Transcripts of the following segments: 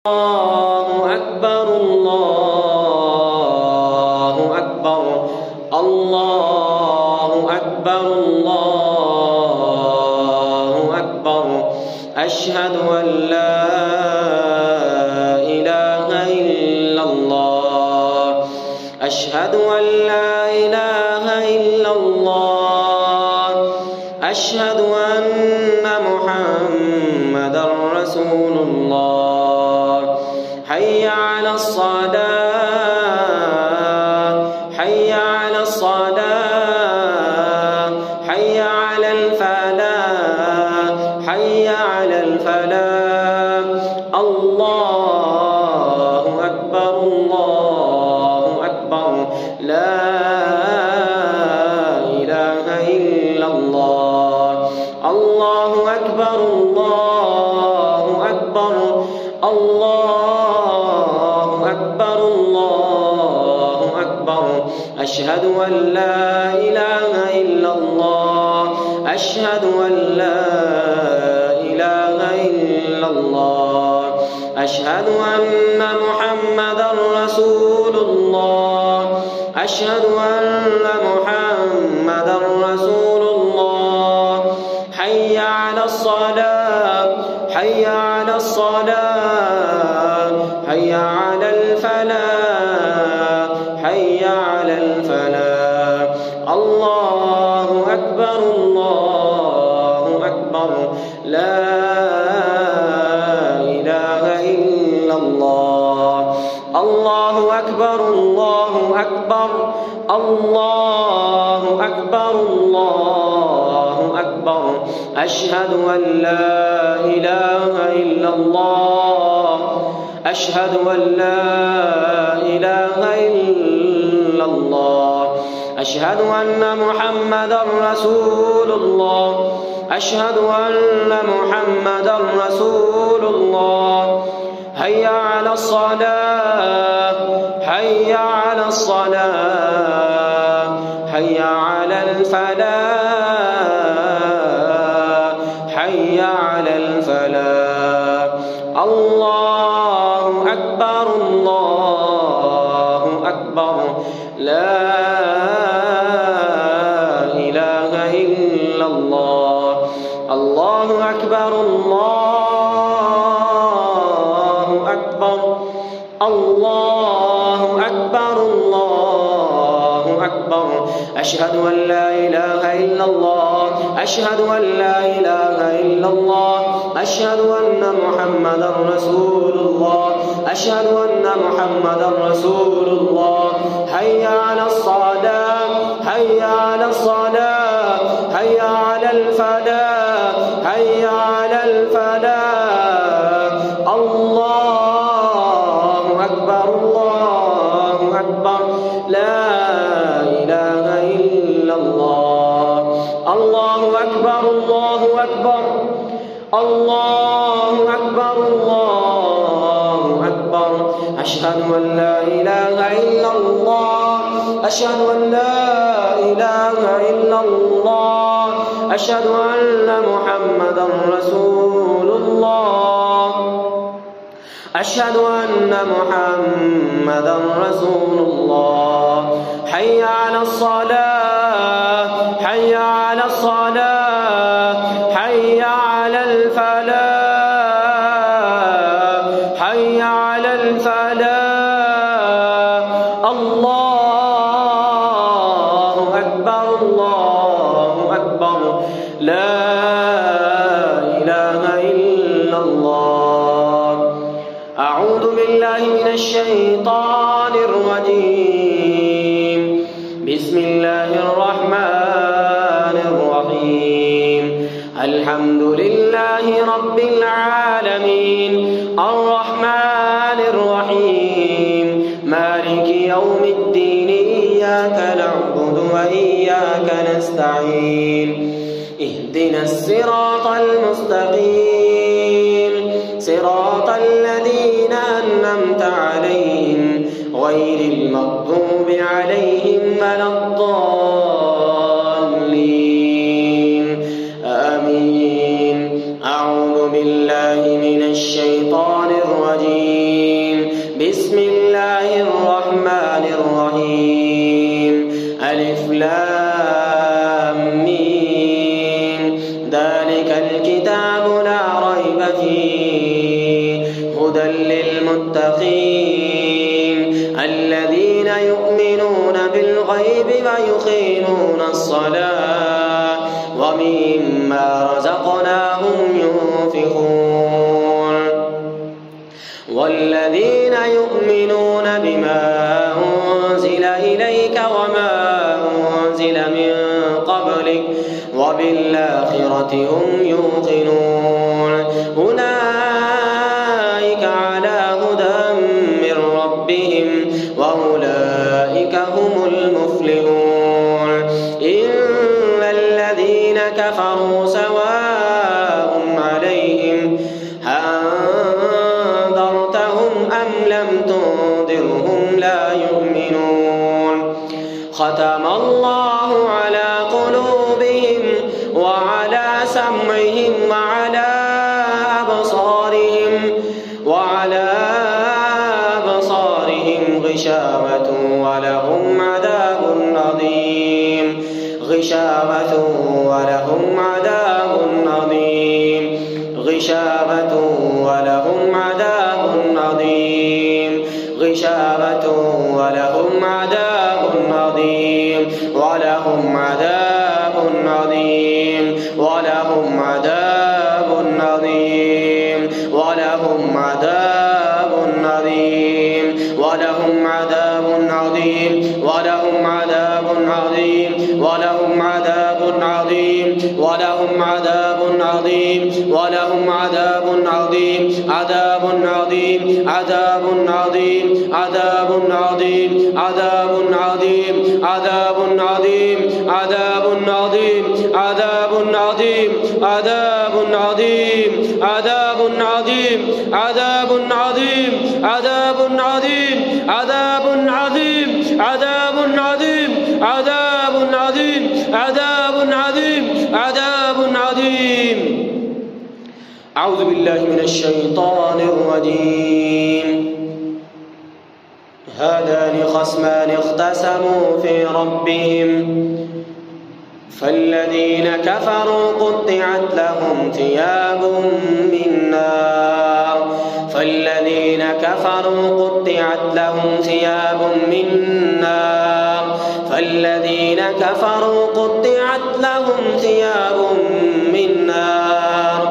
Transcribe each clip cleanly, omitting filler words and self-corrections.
الله أكبر الله أكبر الله أكبر الله أكبر أشهد أن لا إله إلا الله أشهد أن لا إله إلا الله أشهد أن محمدا رسول الله حي على الصلاة حي على الصلاة حي على الفلاح حي على الفلاح الله أكبر الله أكبر لا إله إلا الله الله أكبر الله أكبر الله أكبر الله أكبر أشهد أن لا إله إلا الله أشهد أن لا إله إلا الله أشهد أن محمدا رسول الله أشهد أن محمدا رسول الله حي على الصلاة حي على الصلاة حي على الفلاح حي على الفلاح الله أكبر الله أكبر لا إله إلا الله الله أكبر الله أكبر الله أكبر الله أكبر أشهد أن لا إله إلا الله أشهد أن لا إله إلا الله أشهد أن محمدا رسول الله أشهد أن محمدا رسول الله حي على الصلاة حي على الصلاة حي على الفلاح حي على الفلاح الله أكبر الله أكبر لا إله إلا الله الله أكبر الله أكبر الله أكبر الله أكبر أشهد أن لا إله إلا الله أشهد أن لا إله إلا الله أشهد أن محمدا رسول الله أشهد أن محمدا رسول الله حي على الصلاة حي على الصلاة حي على الفلاح حي على الفلاح الله أكبر الله أكبر لا إله إلا الله الله أكبر الله أكبر الله أكبر الله أكبر أشهد أن لا إله إلا الله أشهد أن لا إله إلا الله أشهد أن محمدا رسول الله أشهد أن محمدا رسول الله حي على الصلاة حي على الصلاة حي على الفلاح حي على الفلاح الله أكبر الله أكبر لا إله إلا الله أعوذ بالله من الشيطان الرجيم بسم الله الرحمن الرحيم الحمد لله رب العالمين الرحمن الرحيم مالك يوم الدين إياك نعبد وإياك نستعين اهدنا الصراط المستقيم صراط الذين أنعمت عليهم غير المغضوب عليهم ولا الضالين آمين أعوذ بالله من الشيطان الرجيم بسم الله الرحمن الرحيم ألف لام ميم ذلك الكتاب لا ريب فيه هدى للمتقين الذين يؤمنون بالغيب ويقيمون الصلاة ومما رزقناهم ينفقون والذين يؤمنون بما أنزل إليك وما أنزل من قبلك وبالآخرة هم يوقنون أولئك على هدى من ربهم وأولئك هم المفلحون إن الذين كفروا سواء عليهم أنذرتهم أم لم تنذرهم لا يؤمنون ختم الله على قلوبهم وعلى سمعهم وعلى أبصارهم غشاوة ولهم عذاب عظيم غشاوة ولهم عذاب عظيم غشاوة ولهم عذاب عظيم غشاوة ولهم عذاب عظيم ولهم عذاب عظيم ولهم عذاب عظيم ولهم عذاب عظيم ولهم عذاب عظيم ولهم عذاب عظيم ولهم عذاب عظيم ولهم عذاب عظيم ولهم عذاب عظيم عذاب عظيم عذاب عظيم عذاب عظيم عذاب عظيم عذاب عظيم عذاب عظيم عذاب عظيم عذاب عظيم عذاب عظيم عذاب عظيم عذاب عظيم عذاب عظيم عذاب عظيم عذاب عظيم عذاب عظيم عذاب عظيم. أعوذ بالله من الشيطان الرجيم. هذان خصمان اختصموا في ربهم فالذين كفروا قطعت لهم ثياب من نار فالذين كفروا قطعت لهم ثياب من نار فالذين كفروا قطعت لهم ثياب من نار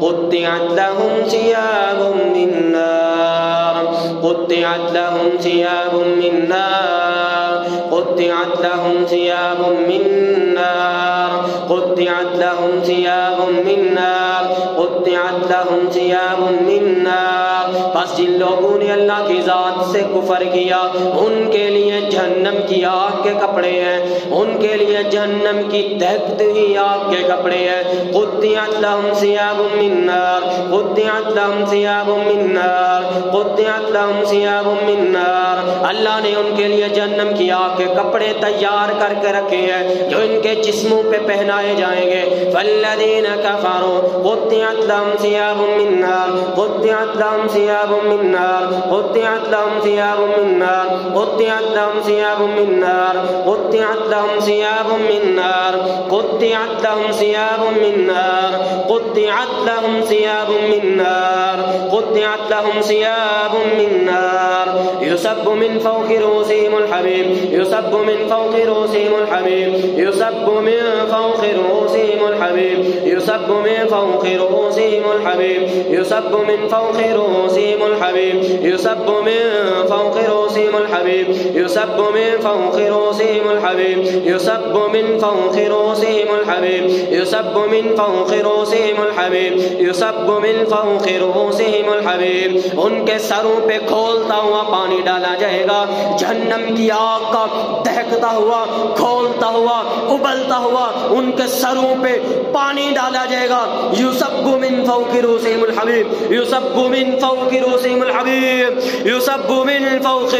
قطعت لهم ثياب من نار قطعت لهم ثياب من نار قطعت لهم ثياب من نار قطعت لهم ثياب من نار قطعت لهم ثياب من نار. बस जिन लोगों ने अल्लाह की जात से कुफर किया उनके लिए जहन्नम की आग के कपड़े हैं उनके लिए जहन्नम की दहकती हुई आग के कपड़े हैं. قطعت لهم ثياب من نار قطعت لهم ثياب من نار قطعت لهم ثياب من نار. अल्लाह ने उनके लिए जहन्नम की आग के कपड़े तैयार करके रखे हैं जो इनके जिस्मों पे पहनाए जाएंगे. फल्लदीन कफरू क़ुत्तिअत लहुम सियाबुम मिन नार क़ुत्तिअत लहुम सियाबुम मिन नार क़ुत्तिअत लहुम सियाबुम मिन नार क़ुत्तिअत लहुम सियाबुम मिन नार क़ुत्तिअत लहुम सियाबुम मिन नार क़ुत्तिअत लहुम सियाबुम मिन नार क़ुत्तिअत लहुम सियाबुम मिन नार क़ुत्तिअत लहुम सियाबुम मिन नार युसब्बु मिन फौक़ि रूसिहिमुल हमीम युसब्बु मिन फौक़ि रूसिहिमुल हमीम युसब्बु मिन फौक़ि रूसिहिमुल हमीम युसब्बु मिन फौक़ि रूसिहिमुल हमीम युसब्बु मिन फौक़ि रूसिहिमुल हमीम युसब्बु मिन फौक़ि रूसिहिमुल हमीम युसब्बु मिन फौक़ि रूसिहिमुल हमीम युसब्बु मिन फौक़ि रूसिहिमुल हमीम युसब्बु मिन फौक़ि रूसिहिमुल हमीम युसब्बु मिन फौक़ि रूसिहिमुल हमीम. उनके सरों पे खोलता हुआ पानी डाला जाएगा. जहन्नम की आग का दहकता हुआ खोलता हुआ उबलता हुआ उनके सरों पे पानी डाला जाएगा. युसब्बु मिन फौक़ि रूसिहिमुल हमीम युसब्बु मिन फौक़ि रूसिहिमुल हमीम युसब्बु मिन फौक़ि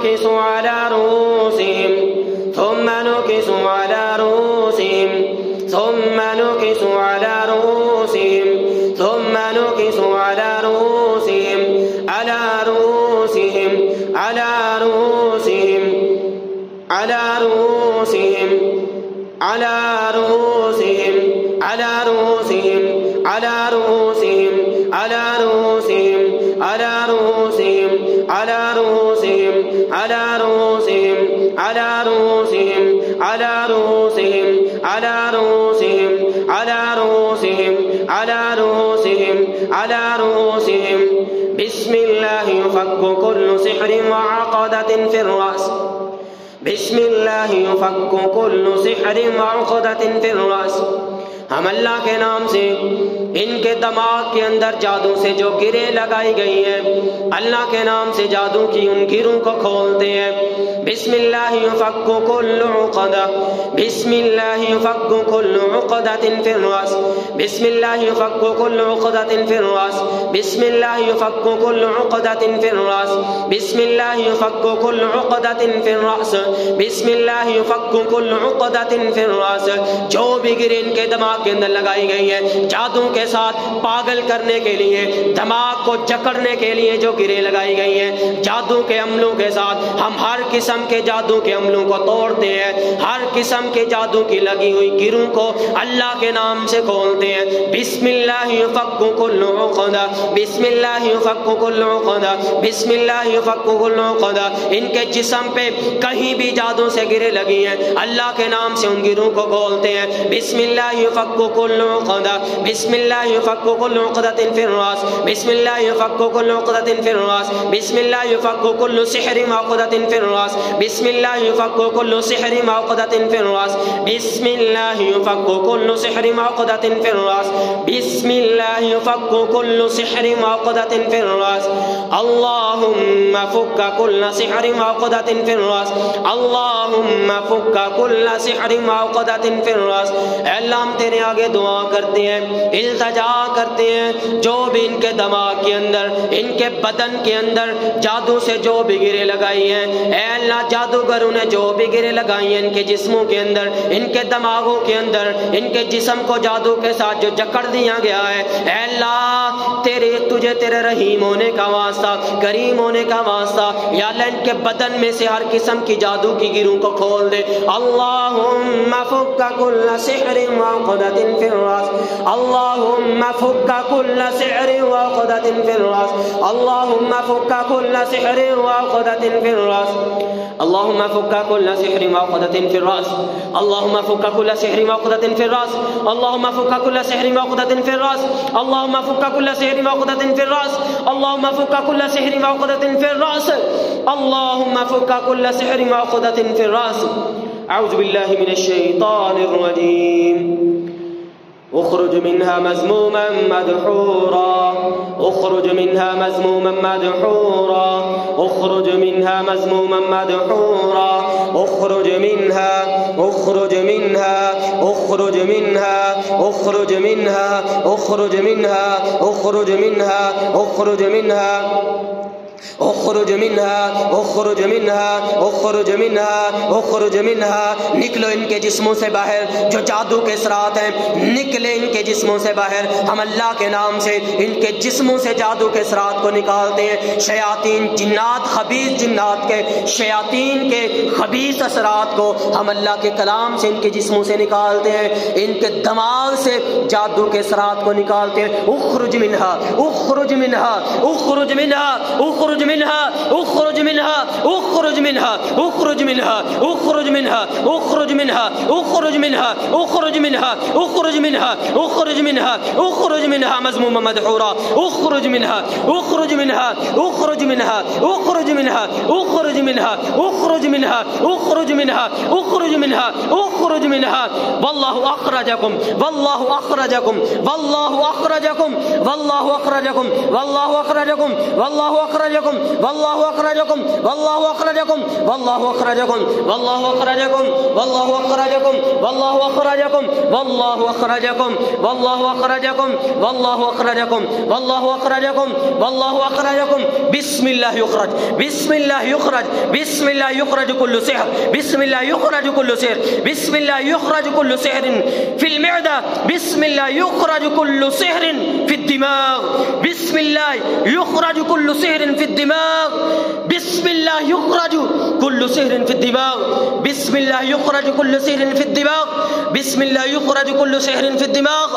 नुकिसु अला रूसिहिम थुम्मा नुकिसु अला रूसिहिम थुम्मा नुकिसु अला रूसिहिम थुम्मा नुकिसु अला रूसिहिम अला रूसिहिम अला रूसिहिम अला रूसिहिम अला रूसिहिम अला रूसिहिम अला रूसिहिम अला रूसिहिम अला रूसिहिम अला रूसिहिम अला रूसिहिम अला रूसिहिम अला रूसिहिम अला रूसिहिम अला रूसिहिम अला रूसिहिम अला रूसिहिम बिस्मिल्लाहि युफक्कु कुल्लु सिहरिन व अक़दतिन फिर रअस बिस्मिल्लाहि युफक्कु कुल्लु सिहरिन व अक़दतिन फिर रअस। हम अल्लाह के नाम से इनके दिमाग के अंदर जादू से जो गिरें लगाई गई हैं, अल्लाह के नाम से जादू की उन गिरों को खोलते हैं। बिस्मिल्लाहि युफक्कु कुल्लु उक़दा बिस्मिल्लाहि युफक्कु कुल्लु उक़दतिन फिर रअस बिस्मिल्लाहि युफक्कु कुल्लु उक़दतिन फिर रअस बिस्मिल्लाहि युफक्कु कुल्लु उक़दतिन फिर रअस बिस्मिल्लाहि युफक्कु कुल्लु उक़दतिन फिर रअस बिस्मिल्लाहि युफक्कु कुल्लु उक़दतिन फिर रअस। जो भी गिरें इनके दिमाग के अंदर लगाई गई है जादू के साथ पागल करने के लिए, दिमाग को जकड़ने के लिए जो गिरें लगाई गई हैं, जादू के अमलों के साथ हम हर किस्म के जादू के अमलों को तोड़ते हैं। हर किस्म के जादू की लगी हुई गिरों को अल्लाह के नाम से खोलते हैं। बिस्मिल्लाहि युफक्कु कुल्लु उक़दा बिस्मिल्लाहि युफक्कु कुल्लु उक़दा बिस्मिल्लाहि युफक्कु कुल्लु उक़दा। इनके जिस्म पे कहीं भी जादू से गिरें लगी हैं, अल्लाह के नाम से उन गिरों को खोलते हैं। बिस्मिल्लाहि युफक्कु कुल्लु उक़दा बिस्मिल्लाहि युफक्कु कुल्लु उक़दतिन फिर रअस बिस्मिल्लाहि युफक्कु कुल्लु उक़दतिन फिर रअस बिस्मिल्लाहि युफक्कु कुल्लु सिहरिन व अक़दतिन फिर रअस बिस्मिल्लाहि युफक्कु कुल्लु सिहरिन व अक़दतिन फिर रअस बिस्मिल्लाहि युफक्कु कुल्लु सिहरिन व अक़दतिन फिर रअस बिस्मिल्लाहि युफक्कु कुल्लु सिहरिन व अक़दतिन फिर रअस। अल्लाहुम्मा फुक्क कुल्ल सिहरिन व अक़दतिन फिर रअस अल्लाहुम्मा फुक्क कुल्ल सिहरिन व अक़दतिन फिर रअस। अल्लाह हम तेरे आगे दुआ करते हैं, इल्तिजा करते हैं, जो भी इनके दिमाग के अंदर, इनके बदन के अंदर जादू से जो भी गिरें लगाई हैं, ऐ अल्लाह जादूगरों ने जो भी गिरें लगाई हैं इनके जिस्मों के अंदर, इनके दिमागों के अंदर, इनके जिस्म को जादू के साथ जो जकड़ दिया गया है, ऐ अल्लाह तुझे तेरे रहीम होने का वास्ता, करीम होने का वास्ता, या अल्लाह इनके बदन में से हर किस्म की जादू की गिरों को खोल दे। अल्लाहुम्मा फुक्क कुल्ल सिहरिन व अक़दतिन फिर रअस अल्लाहुम्मा फुक्क कुल्ल सिहरिन व अक़दतिन फिर रअस अल्लाहुम्मा फुक्क कुल्ल सिहरिन व अक़दतिन फिर रअस अल्लाहुम्मा फुक्क कुल्ल सिहरिन व अक़दतिन फिर रअस अल्लाहुम्मा फुक्क कुल्ल सिहरिन व अक़दतिन फिर रअस अल्लाहुम्मा फुक्क कुल्ल सिहरिन व अक़दतिन फिर रअस अल्लाहुम्मा फुक्क कुल्ल सिहरिन व अक़दतिन फिर रअस अल्लाहुम्मा फुक्क कुल्ल सिहरिन व अक़दतिन फिर रअस अल्लाहुम्मा फुक्क कुल्ल सिहरिन व अक़दतिन फिर रअस। अऊज़ु बिल्लाहि मिनश शैतानिर रजीम। उख़रुज मिन्हा मज़मूमन मदहूरा उख़रुज मिन्हा मज़मूमन मदहूरा उख़रुज मिन्हा मज़मूमन मदहूरा उख़रुज मिन्हा उख़रुज मिन्हा उख़रुज मिन्हा उख़रुज मिन्हा उख़रुज मिन्हा उख़रुज मिन्हा उख़रुज मिन्हा उख़रुज मिन्हा उख़रुज मिन्हा उख़रुज मिन्हा उख़रुज मिन्हा। निकलो इनके जिस्मों से बाहर, जो जादू के असरात हैं निकले इनके जिस्मों से बाहर। हम अल्लाह के नाम से इनके जिस्मों से जादू के असरात को निकालते हैं। शयातीन जिन्नात, खबीस जिन्नात के, शयातीन के खबीस असरात को हम अल्लाह के कलाम से इनके जिस्मों से निकालते हैं। इनके दिमाग से जादू के असरात को निकालते हैं। उख़रुज मिन्हा उख़रुज मिन्हा उख़रुज मिन्हा उख़रुज मिन्हा उख़रुज मिन्हा उख़रुज मिन्हा उख़रुज मिन्हा उख़रुज मिन्हा उख़रुज मिन्हा उख़रुज मिन्हा उख़रुज मिन्हा उख़रुज मिन्हा उख़रुज मिन्हा उख़रुज मिन्हा मज़मूमन मदहूरा उख़रुज मिन्हा उख़रुज मिन्हा उख़रुज मिन्हा उख़रुज मिन्हा उख़रुज मिन्हा उख़रुज मिन्हा उख़रुज मिन्हा उख़रुज मिन्हा उख़रुज मिन्हा। वल्लाहु अख़रजकुम वल्लाहु अख़रजकुम वल्लाहु अख़रजकुम वल्लाहु अख़रजकुम वल्लाहु अख़रजकुम वल्लाहु अख़रजकुम वल्लाहु वल्लाहु अखरजकुम वल्लाहु अखरजकुम वल्लाहु अखरजकुम वल्लाहु अखरजकुम वल्लाहु अखरजकुम वल्लाहु अखरजकुम वल्लाहु अखरजकुम वल्लाहु अखरजकुम वल्लाहु अखरजकुम वल्लाहु अखरजकुम वल्लाहु अखरजकुम बिस्मिल्लाह युखरज बिस्मिल्लाह युखरज बिस्मिल्लाह युखरज कुल्लु सिहर बिस्मिल्लाह युखरज कुल्लु सिहर बिस्मिल्लाह युखरज कुल्लु सिहरिन फिल मिअदा बिस्मिल्लाह युखरज कुल्लु सिहरिन फिद दिमाग बिस्मिल्लाह युखरज कुल्लु सिहरिन फिद दिमाग बिस्मिल्लाह युखरज कुल्लु सिहरिन फिद दिमाग बिस्मिल्लाह युखरज कुल्लु सिहरिन फिद दिमाग बिस्मिल्लाह युखरज कुल्लु सिहरिन फिद दिमाग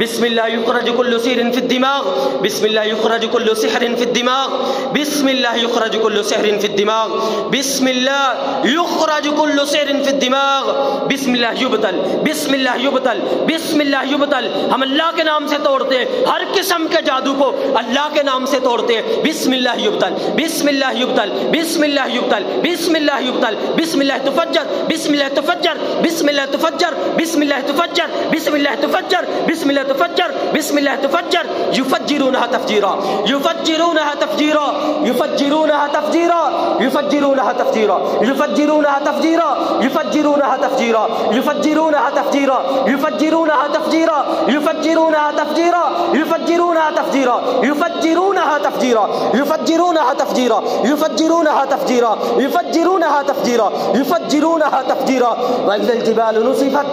बिस्मिल्लाह युखरज कुल्लु सिहरिन फिद दिमाग बिस्मिल्लाह युखरज कुल्लु सिहरिन फिद दिमाग बिस्मिल्लाह युखरज कुल्लु सिहरिन फिद दिमाग बिस्मिल्लाह युखरज कुल्लु सिहरिन फिद दिमाग बिस्मिल्लाह युबतल बिस्मिल्लाह युबतल बिस्मिल्लाह युबतल। हम अल्लाह के नाम से तोड़ते हैं हर किस्म के जादू को, अल्लाह के नाम से तोड़ते हैं। बिस्मिल्लाह युबतल बिस्मिल्लाह युबतल बिस्मिल्लाह युबतल बिस्मिल्लाह युबतल बिस्मिल्लाह तुफज्जर बिस्मिल्लाह तुफज्जर बिस्मिल्लाह तुफज्जर बिस्मिल्लाह तुफज्जर बिस्मिल्लाह तुफज्जर बिस्मिल्लाह तुफज्जर बिस्मिल्लाह तुफज्जर युफज्जिरूनहा तफजीरा युफज्जिरूनहा तफजीरा युफज्जिरूनहा तफजीरा युफज्जिरूनहा तफजीरा युफज्जिरूनहा तफजीरा युफज्जिरूनहा तफजीरा युफज्जिरूनहा तफजीरा युफज्जिरूनहा तफजीरा युफज्जिरूनहा तफजीरा युफज्जिरूनहा तफजीरा युफज्जिरूनहा तफजीरा युफज्जिरूनहा तफजीरा युफज्जिरूनहा तफजीरा युफज्जिरूनहा तफजीरा युफज्जिरूनहा तफजीरा वइदल जिबालु नुसिफत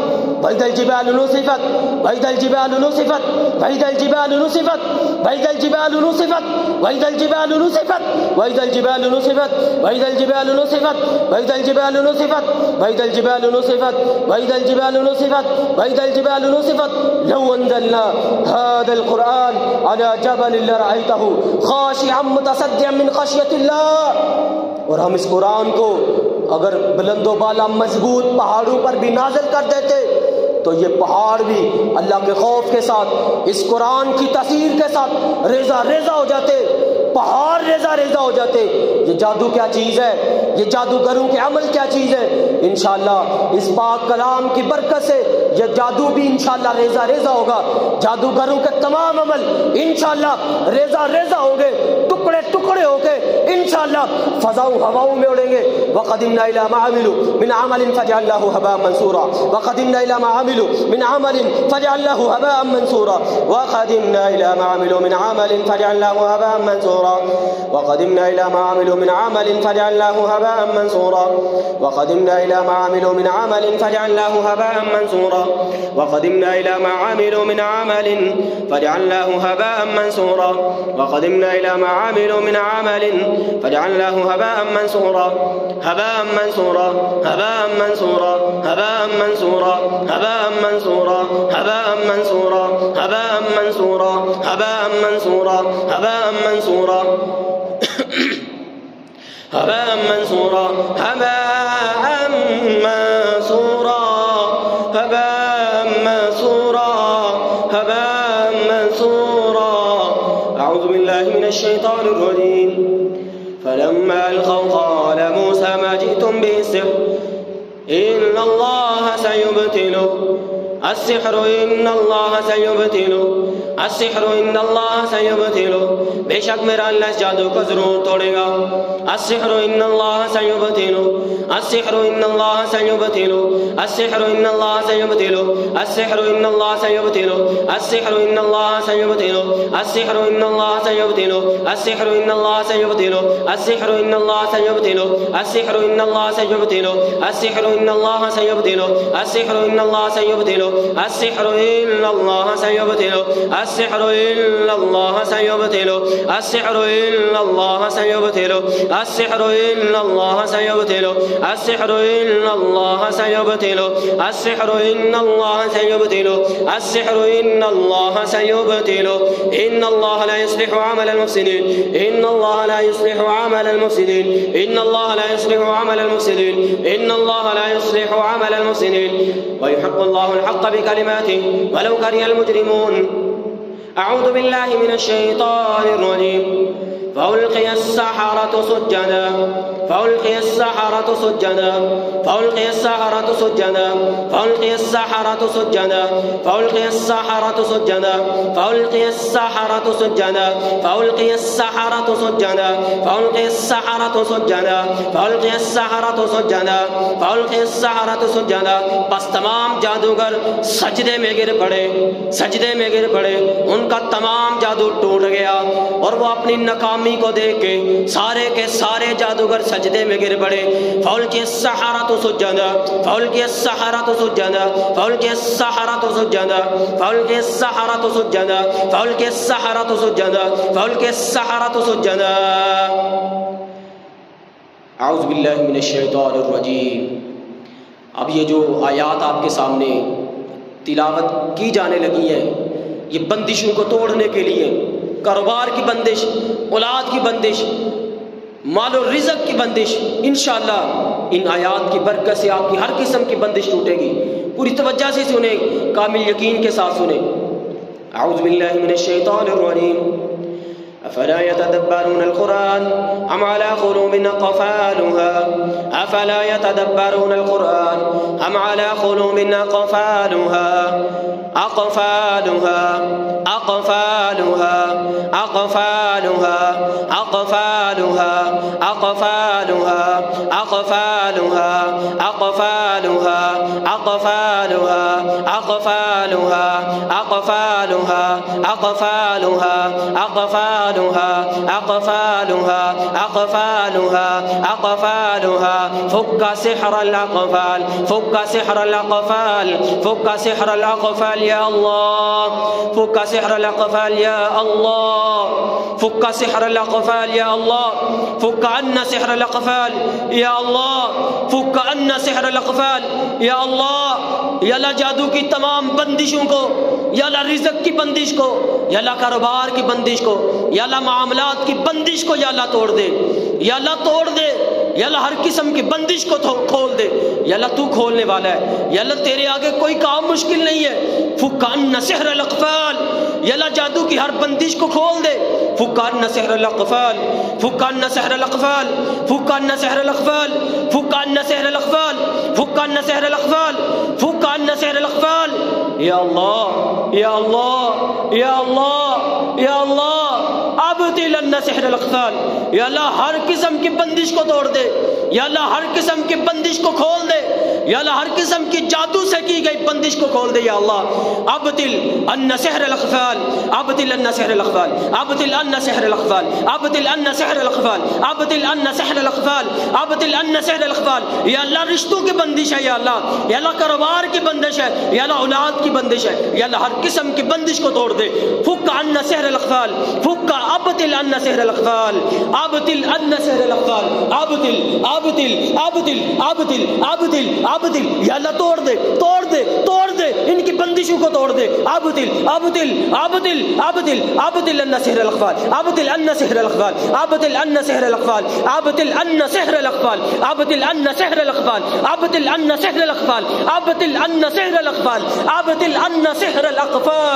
वइदल जिबालु नुसिफत वइदल जिबालु नुसिफत वइदल जिबालु नुसिफत वइदल जिबालु नुसिफत वइदल जिबालु नुसिफत वइदल जिबालु नुसिफत वइदल जिबालु नुसिफत वइदल जिबालु नुसिफत वइदल जिबालु नुसिफत वइदल जिबालु नुसिफत वइदल जिबालु नुसिफत लौ अंज़लना हादल कुरआन अला जबलिन लरअयतहु खाशिअन मुतसद्दिअन मिन खशियतिल्लाह। और हम इस कुरान को अगर बुलंदो बाला मजबूत पहाड़ों पर भी नाज़िल कर देते तो ये पहाड़ भी अल्लाह के खौफ के साथ इस कुरान की तस्वीर के साथ रेजा रेजा हो जाते, पहाड़ रेजा रेजा हो जाते। ये जादू क्या चीज़ है, ये जादूगरों के अमल क्या चीज़ है। इंशाअल्लाह इस पाक कलाम की बरकत से ये जादू भी इंशाअल्लाह रेजा रेजा होगा। जादूगरों के तमाम अमल इंशाअल्लाह रेजा रेजा होंगे, टुकड़े टुकड़े होके इंशाअल्लाह फजाओं हवाओं में उड़ेंगे। वक़दिमना इला मा अमिलू मिन अमलिन फजअलनाहु हबाअन मंसूरा वक़दिमना इला मा अमिलू मिन अमलिन फजअलनाहु हबाअन मंसूरा वक़दिमना इला मा अमिलू मिन अमलिन फजअलनाहु हबाअन मंसूरा वक़दिमना इला मा अमिलू मिन अमलिन फजअलनाहु हबाअन मंसूरा वक़दिमना इला मा अमिलू मिन अमलिन फजअलनाहु हबाअन मंसूरा वक़दिमना इला मा अमिलू मिन अमलिन फजअलनाहु हबाअन मंसूरा वक़दिमना इला मा अमिलू मिन अमलिन फजअलनाहु हबाअन मंसूरा हबाअन मंसूरा हबाअन मंसूरा हबाअन मंसूरा हबाअन मंसूरा हबाअन मंसूरा हबाअन मंसूरा हबाअन मंसूरा हबाअन मंसूरा हबाअन मंसूरा हबाअन मंसूरा हबाअन मंसूरा हबाअन मंसूरा। अऊज़ु बिल्लाहि मिनश शैतानिर रजीम। फलम्मा अलक़ौ क़ाल मूसा मा जि'तुम बिस्सिह्र इन्नल्लाह सयुब्तिलु अस्सिह्रु इन्नल्लाह सयुब्तिलु अस्सिह्रु इन्नल्लाह सयुब्तिलु। बेशक मेरा अल्लाह इस जादू को जरूर तोड़ेगा। अस्सिह्रु इन्नल्लाह सयुब्तिलु अस्सिह्रु इन्नल्लाह सयुब्तिलु अस्सिह्रु इन्नल्लाह सयुब्तिलु अस्सिह्रु इन्नल्लाह सयुब्तिलु अस्सिह्रु इन्नल्लाह सयुब्तिलु अस्सिह्रु इन्नल्लाह सयुब्तिलु अस्सिह्रु इन्नल्लाह सयुब्तिलु अस्सिह्रु इन्नल्लाह सयुब्तिलु अस्सिह्रु इन्नल्लाह सयुब्तिलु अस्सिह्रु इन्नल्लाह सयुब्तिलु अस्सिह्रु इन्नल्लाह सयुब्तिलु अस्सिह्रु इन्नल्लाह सयुब्तिलु अस्सिह्रु इन्नल्लाह सयुब्तिलु अस्सिह्रु इन्नल्लाह सयुब्तिलु अस्सिह्रु इन्नल्लाह सयुब्तिलु अस्सिह्रु इन्नल्लाह सयुब्तिलु अस्सिह्रु इन्नल्लाह सयुब्तिलु अस्सिह्रु इन्नल्लाह सयुब्तिलु। इन्नल्लाह ला युस्लिहु अमल मुफ्सिदीन इन्नल्लाह ला युस्लिहु अमल मुफ्सिदीन इन्नल्लाह ला युस्लिहु अमल मुफ्सिदीन इन्नल्लाह ला युस्लिहु अमल मुफ्सिदीन व युहिब्बुल्लाहु अल-हक़्क़ बिकलिमातिही वलौ करिहल मुजरिमून। अऊज़ु बिल्लाहि मिनश शैतानिर रजीम। फउल्क़ियस सहरतु सुज्जदा फउल्क़िय अस्सहरतु सुज्जदा फउल्क़िय अस्सहरतु सुज्जदा फउल्क़िय अस्सहरतु सुज्जदा फउल्क़िय अस्सहरतु सुज्जदा फउल्क़िय अस्सहरतु सुज्जदा फउल्क़िय अस्सहरतु सुज्जदा फउल्क़िय अस्सहरतु सुज्जदा फउल्क़िय अस्सहरतु सुज्जदा फउल्क़िय अस्सहरतु सुज्जदा। बस तमाम जादूगर सजदे में गिर पड़े, सजदे में गिर पड़े, उनका तमाम जादू टूट गया और वो अपनी नाकामी को देख के सारे के सारे जादूगर सजदे में गिर पड़े। फउल्क़िय अस्सहरतु सुज्जदा फउल्क़िय अस्सहरतु सुज्जदा फउल्क़िय अस्सहरतु सुज्जदा फउल्क़िय अस्सहरतु सुज्जदा फउल्क़िय अस्सहरतु सुज्जदा फउल्क़िय अस्सहरतु सुज्जदा। औज़ु बिल्लाहि मिनश शैतानिर रजीम। अब ये जो आयात आपके सामने तिलावत की जाने लगी है, ये बंदिशों को तोड़ने के लिए, कारोबार की बंदिश, औलाद की बंदिश, माल और रिज़्क़ की बंदिश। इंशाअल्लाह इन आयात की बरकत से आपकी हर किस्म की बंदिश टूटेगी। पूरी तवज्जो से सुने, कामिल यकीन के साथ सुने। औज़ु बिल्लाहि मिनश शैतानिर रजीम। अफला यतदब्बरून कुरान अम अला कुलूबिन अक़फ़ालुहा अफला यतदब्बरून कुरान अम अला कुलूबिन अक़फ़ालुहा अक़फ़ालुहा अक़फ़ालुहा अक़फ़ालुहा अक़फ़ालुहा अक़फ़ालुहा अक़फ़ालुहा अक़फ़ालुहा अक़फ़ालुहा अक़फ़ालुहा अक़फ़ालुहा अक़फ़ालुहा अक़फ़ालुहा अक़फ़ालुहा अक़फ़ालुहा अक़फ़ालुहा फुक्का सिहरल अक़फ़ाल फुक्का सिहरल अक़फ़ाल फुक्का सिहरल अक़फ़ाल या अल्लाह फुक्का सिहरल अक़फ़ाल या अल्लाह फुक्का सिहरल अक़फ़ाल या अल्लाह फुक्का अन्ना सिहरल अक़फ़ाल या अल्लाह फुक्का अन्ना सिहरल अक़फ़ाल या अल्लाह। या अल्लाह जादू की तमाम बंदिशों को, या अल्लाह रिज़्क़ की बंदिश को, या अल्लाह कारोबार की बंदिश को, या अल्लाह मामलात की बंदिश को या अल्लाह तोड़ दे, या अल्लाह तोड़ दे, या अल्लाह हर किस्म की बंदिश को खोल दे। या अल्लाह तू खोलने वाला है, या अल्लाह तेरे आगे कोई काम मुश्किल नहीं है। फुक्का अन्ना सिहरल अक़फ़ाल, या अल्लाह जादू की हर बंदिश को खोल दे। फुक्का अन्ना सिहरल अक़फ़ाल फुक्का अन्ना सिहरल अक़फ़ाल फुक्का अन्ना सिहरल अक़फ़ाल फुक्का अन्ना सिहरल अक़फ़ाल फुक्का अन्ना सिहरल अक़फ़ाल फुक्का अन्ना सिहरल अक़फ़ाल। या अल्लाह या अल्लाह या अल्लाह या अल्लाह अब्तिल अन्ना सिहरल अक़फ़ाल। या अल्लाह हर किस्म की बंदिश को तोड़ दे, या अल्लाह हर किस्म की बंदिश को खोल दे, या अल्लाह हर किस्म की जादू से की गई बंदिश को खोल दे। या अल्लाह अब्तिल अन्ना सिहरल अक़फ़ाल अब्तिल अन्ना सिहरल अक़फ़ाल अब्तिल अन्ना सिहरल अक़फ़ाल अब्तिल अन्ना सिहरल अक़फ़ाल अब्तिल अन्ना सिहरल अक़फ़ाल अब्तिल अन्ना सिहरल अक़फ़ाल। या अल्लाह रिश्तों की बंदिश है, या अल्लाह, या अल्लाह कारोबार की बंदिश है, या अल्लाह औलाद की बंदिश है, या अल्लाह हर किस्म की बंदिश को तोड़ दे। फुक्का अन्ना सिहरल अक़फ़ाल फुक्का अब्तिल अन्ना सिहरल अक़फ़ाल अब्तिल अन्ना सिहरल अक़फ़ाल अब्तिल अब्तिल अब्तिल अब्तिल अब्तिल अब्तिल। या अल्लाह तोड़ दे तोड़ दे तोड़ दे, इनकी बंदिशों को तोड़ दे। अब्तिल अब्तिल अब्तिल अब्तिल अब्तिल अन्ना सिहरल अक़फ़ाल अब्तिल अन्ना सिहरल अक़फ़ाल अब्तिल अन्ना सिहरल अक़फ़ाल अब्तिल अन्ना सिहरल अक़फ़ाल अब्तिल अन्ना सिहरल अक़फ़ाल अब्तिल अन्ना सिहरल अक़फ़ाल अब्तिल अन्ना सिहरल अक़फ़ाल अब्तिल अन्ना सिहरल अक़फ़ाल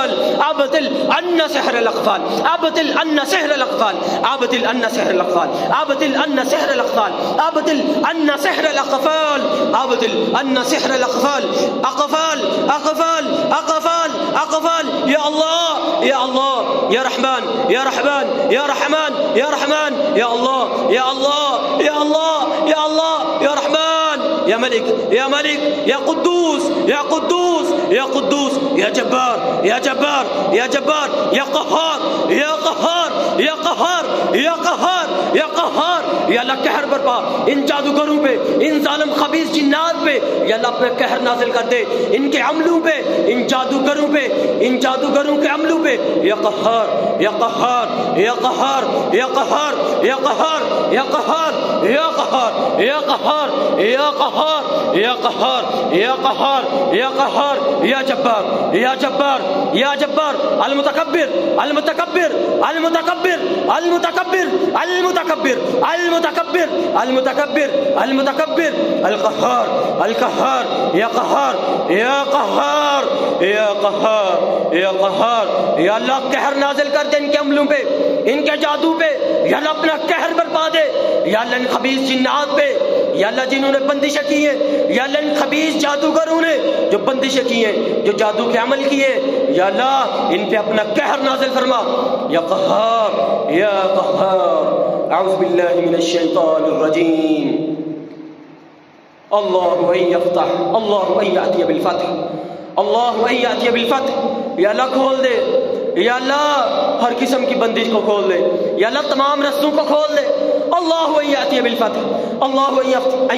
अब्तिल अन्ना सिहरल अक़फ़ाल अब्तिल अन्ना सिहरल अक़फ़ाल अब्तिल अन्ना सिहरल अक़फ़ाल अब्तिल अन्ना सिहरल अक़फ़ाल अब्तिल अन्ना सिहरल अक़फ़ाल अब्तिल अन्ना सिहरल अक़फ़ाल अक़फ़ाल अक़फ़ाल अक़फ़ाल अक़फ़ाल। या अल्लाह या अल्लाह या रहमान या रहमान या रहमान या रहमान या अल्लाह या अल्लाह या अल्लाह या अल्लाह या रहमान या मलिक या मलिक या कुद्दूस या कुद्दूस या कुद्दूस या जब्बार या जब्बार या जब्बार या क़हार या क़हार या क़हार या क़हार या क़हार। या अल्लाह कहर बरपा इन जादूगरों पे, इन जालिम खबीस जिन्नात पे। या अल्लाह अपना कहर नाज़िल कर दे इनके अमलों पे, इन जादूगरों पे, इन जादूगरों के अमलों पे। या क़हार या क़हार या क़हार या क़हार या क़हार या क़हार या क़हार या क़हार या क़हार या क़हार या क़हार या क़हार या जब्बार या जब्बार या जब्बार अल मुतकब्बिर अल मुतकब्बिर अल मुतकब्बिर अल मुतकब्बिर अल मुतकब्बिर अल मुतकब्बिर अल मुतकब्बिर अल मुतकब्बिर अल क़हार अल क़हार या क़हार या क़हार या क़हार या क़हार। या अल्लाह कहर नाज़िल कर दे इनके अमलों पे, इनके जादू पे। या अल्लाह अपना कहर बरपा दे या अल्लाह इन खबीस जिन्नात पे, या अल्लाह जिन्होंने बंदिशें की हैं, या अल्लाह इन खबीस जादूगरों ने जो बंदिशें की हैं, जो जादू के अमल किए, या अल्लाह इन पे अपना कहर नाज़िल फरमा। या क़हार या क़हार। अऊज़ु बिल्लाहि मिनश शैतानिर रजीम। अल्लाहु अन यफ़्तह, अल्लाहु अन यातिय बिल फ़त्ह, अल्लाहु अन यातिय बिल फ़त्ह। या अल्लाह खोल दे, या अल्लाह हर किस्म की बंदिश को खोल दे, या अल्लाह तमाम रस्तों को खोल दे। अल्लाहु अन यातिय बिल फ़त्ह, अल्लाहु अन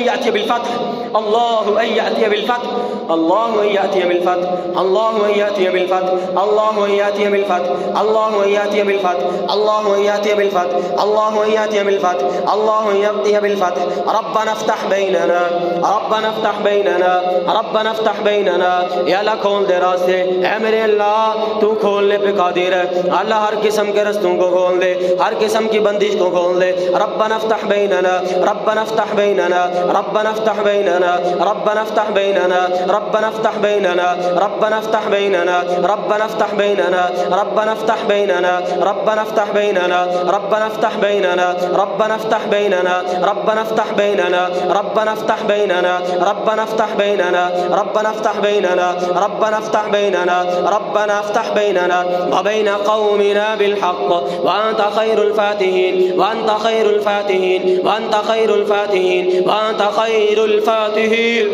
यातिय बिल फ़त्ह, अल्लाहु अन यातिय बिल फ़त्ह, अल्लाहु अन यातिय बिल फ़त्ह, अल्लाहु अन यातिय बिल फ़त्ह, अल्लाहु अन यातिय बिल फ़त्ह, अल्लाहु अन यातिय बिल फ़त्ह, अल्लाहु अन यातिय बिल फ़त्ह, अल्लाहु अन यातिय बिल फ़त्ह, अल्लाहु अन यातिय बिल फ़त्ह। रब्बना इफ्तह बैनना, रब्बना इफ्तह बैनना, रब्बना इफ्तह बैनना। या अल्लाह खोल दे रास्ते, ऐ मेरे अल्लाह तू खोलने पे कादिर है। अल्लाह हर किस्म के रस्तों को खोल दे, हर किस्म की बंदिश को खोल दे। रब्बना इफ्तह बैनना, रब्बना इफ्तह बैनना, रब्बना इफ्तह बैनना, रब्बना इफ्तह बैनना, रब्बना इफ्तह बैनना, रब्बना इफ्तह बैनना, रब्बना इफ्तह बैनना, रब्बना इफ्तह बैनना, रब्बना इफ्तह बैनना, रब्बना इफ्तह बैनना, रब्बना इफ्तह बैनना, रब्बना इफ्तह बैनना, रब्बना इफ्तह बैनना, रब्बना इफ्तह बैनना, रब्बना इफ्तह बैनना, रब्बना इफ्तह बैनना, रब्बना इफ्तह बैनना व बैन कौमिना बिल हक़ व अंत खैरुल फातिहीन, व अंत खैरुल फातिहीन, व अंत खैरुल फातिहीन, व अंत खैरुल फातिहीन,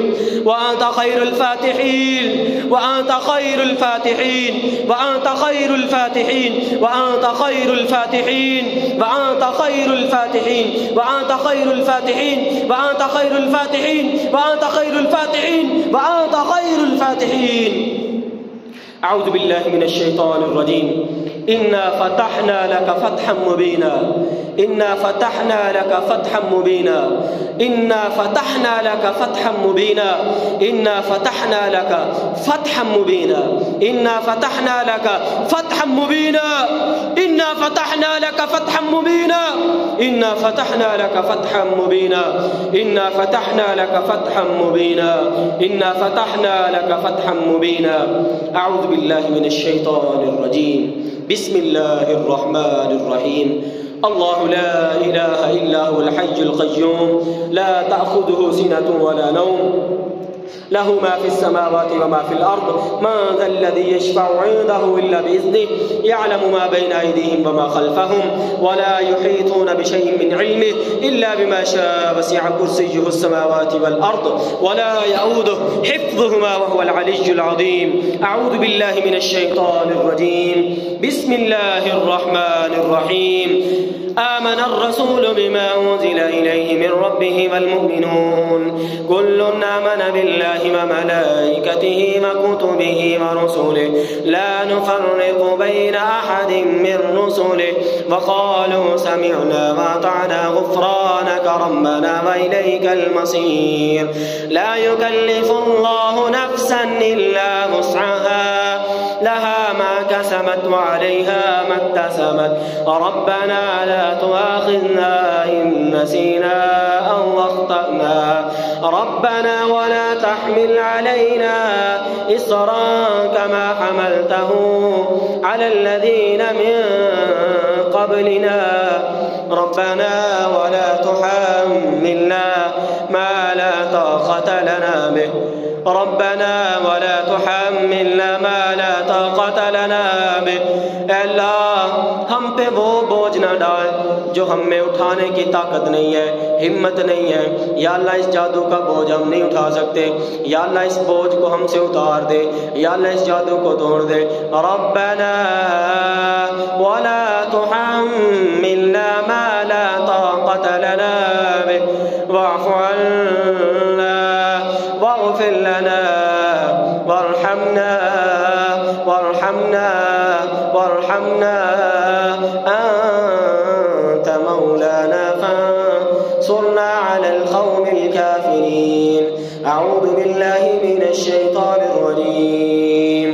व अंत खैरुल फातिहीन, व अंत खैरुल फातिहीन, व अंत खैरुल फातिहीन, व अंत खैरुल फातिहीन, व अंत खैरुल फातिहीन, व अंत खैरुल फातिहीन, व अंत खैरुल फातिहीन, व अंत खैरुल फातिहीन, व अंत खैरुल फातिहीन। अऊज़ु बिल्लाहि मिनश शैतानिर रजीम। इन्ना फतहना लक फतहम मुबीना, इन्ना फतहना लक फतहम मुबीना, इन्ना फतहना लक फतहम मुबीना, इन्ना फतहना लक फतहम मुबीना, इन्ना फतहना लक फतहम मुबीना, इन्ना फतहना लक फतहम मुबीना, इन्ना फतहना लक फतहम मुबीना, इन्ना फतहना लक फतहम मुबीना, इन्ना फतहना लक फतहम मुबीना। अऊज़ु बिल्लाहि मिनश शैतानिर रजीम। बिस्मिल्लाहिर रहमानिर रहीम। अल्लाहु ला इलाहा इल्ला हुवल हय्युल क़य्यूम ला तअख़ुज़ुहु सिनतुन वला नौम लहु मा फिस समावाति व मा फिल अर्द मन ज़ल्लज़ी यशफ़अु इंदहु इल्ला बिइज़्निहि यअलमु मा बैना अयदीहिम व मा ख़ल्फ़हुम व ला युहीतूना बिशैइन मिन इल्मिहि इल्ला बिमा शाअ वसिअ कुर्सियुहुस समावाति वल अर्द व ला यऊदुहु हिफ़्ज़ुहुमा व हुवल अलिय्युल अज़ीम। अऊज़ु बिल्लाहि मिनश शैतानिर रजीम। बिस्मिल्लाहिर रहमानिर रहीम। आमनर रसूलु बिमा उन्ज़िला इलैहि मिन रब्बिहि वल मुमिनून कुल्लुन आमना बिल्लाहि व मलाइकतिहि व कुतुबिहि व रुसुलिहि ला नुफ़र्रिक़ु बैन अहदिन मिन रुसुलिहि व क़ालू समिअना व अतअना गुफ़्रानक रब्बना व इलैकल मसीर। ला युकल्लिफ़ुल्लाहु नफ़्सन इल्ला वुस्अहा लहा मा कसबत व अलैहा मा इक्तसबत रब्बना ला तुआख़िज़ना इन नसीना औ अख़्तअना रब्बना व ला तहमिल अलैना इसरन कमा हमलतहु अलल लज़ीना मिन क़ब्लिना रब्बना व ला तुहम्मिलना मा ला ताक़त लना बिहि रब्बना व ला तुहम्मिलना मा ला ताक़त लना बिहि। अल्लाह हम पे वो बोझ न डाल जो हम में उठाने की ताकत नहीं है, हिम्मत नहीं है। या अल्लाह इस जादू का बोझ हम नहीं उठा सकते, या अल्लाह इस बोझ को हमसे उतार दे, या अल्लाह इस जादू को तोड़ दे। रब्बना व ला तुहम्मिलना मा ला ताक़त लना बिहि वअफ़ु अन्ना वग़फ़िर लना वरहमना वरहमना वरहमना अंत मौलाना फंसुरना अलल क़ौमिल काफ़िरीन। अऊज़ु बिल्लाहि मिनश शैतानिर रजीम।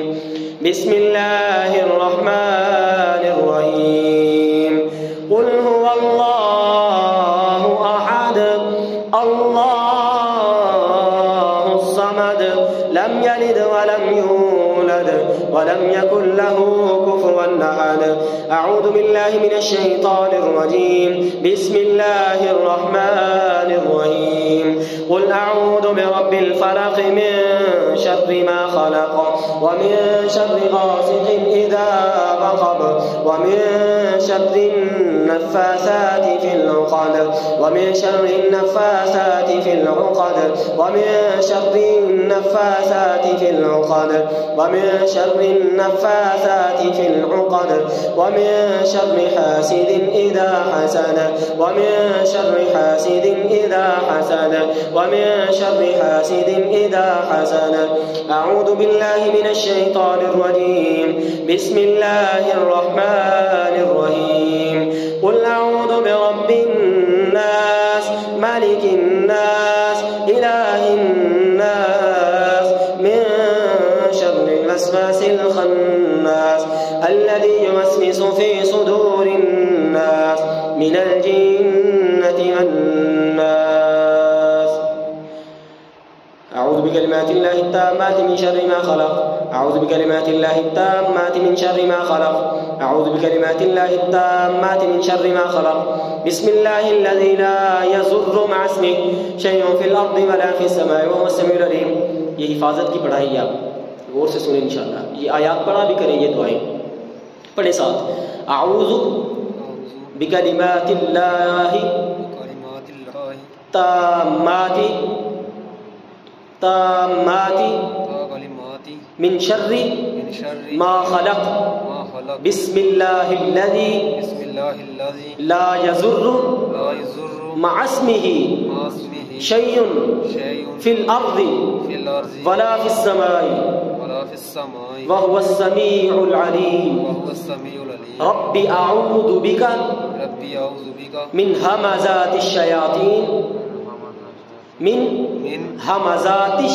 बिस्मिल्लाहिर रहमानिर रहीम। क़ुल हुवल्लाहु अहद अल्लाहुस समद लम यलिद व लम यूलद व ولم يكن له كفوا أحد. أعوذ بالله من الشيطان الرجيم. بسم الله الرحمن الرحيم. قل أعوذ برب الفلق من شر ما خلق ومن شر غاسق إذا وقب ومن شر النفاثات في العقد ومن شر النفاثات في العقد ومن شر النفاثات في العقد ومن شر النفاثات في العقد ومن شر حاسد إذا حسد ومن شر حاسد إذا حسد ومن شر حاسد إذا حسد. أعوذ بالله من الشيطان الرجيم. بسم الله الرحمن الرحيم. قل أعوذ برب الناس ملك الناس إله الناس من شر الوسواس الخناس الذي يوسوس في صدور الناس من الجنة والناس. أعوذ بكلمات الله التامات من شر ما خلق. أعوذ بكلمات الله التامات من شر ما خلق. أعوذ بكلمات الله التامات من شر ما خلق. بسم الله الذي لا يضر مع اسمه شيء في الأرض ولا في السماء وهو السميع العليم. ये हिफाजत की पढ़ाई आप गौर से सुने इंशाअल्लाह. ये आयात पढ़ा भी करें, ये दुआएं पढ़े साथ. आऊज़ु बिकलिमातिल्लाहि ताम्माति ताम्माति मिन शर्रि मा खलक. बिस्मिल्लाहिल्लज़ी ला यज़ुर्रु मअ इस्मिही शैउन फिल अर्ज़ि वला फिस समाई वहुवस्समीउल अलीम. रब्बि अऊज़ु बिका मिन हमाज़ातिश शयातीन मिन हमाज़ातिश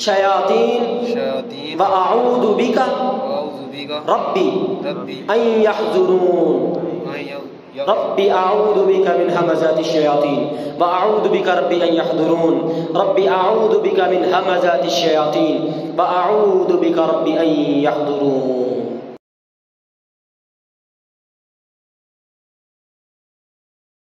शयातीन व अऊज़ु बिका रब्बी अन यहज़ुरून. रब्बि अऊज़ु बिका मिन हमाज़ातिश शयातीन व अऊज़ु बिका रब्बी अन यहज़ुरून. रब्बि अऊज़ु बिका मिन हमाज़ातिश शयातीन व अऊज़ु बिका रब्बी अन यहज़ुरून.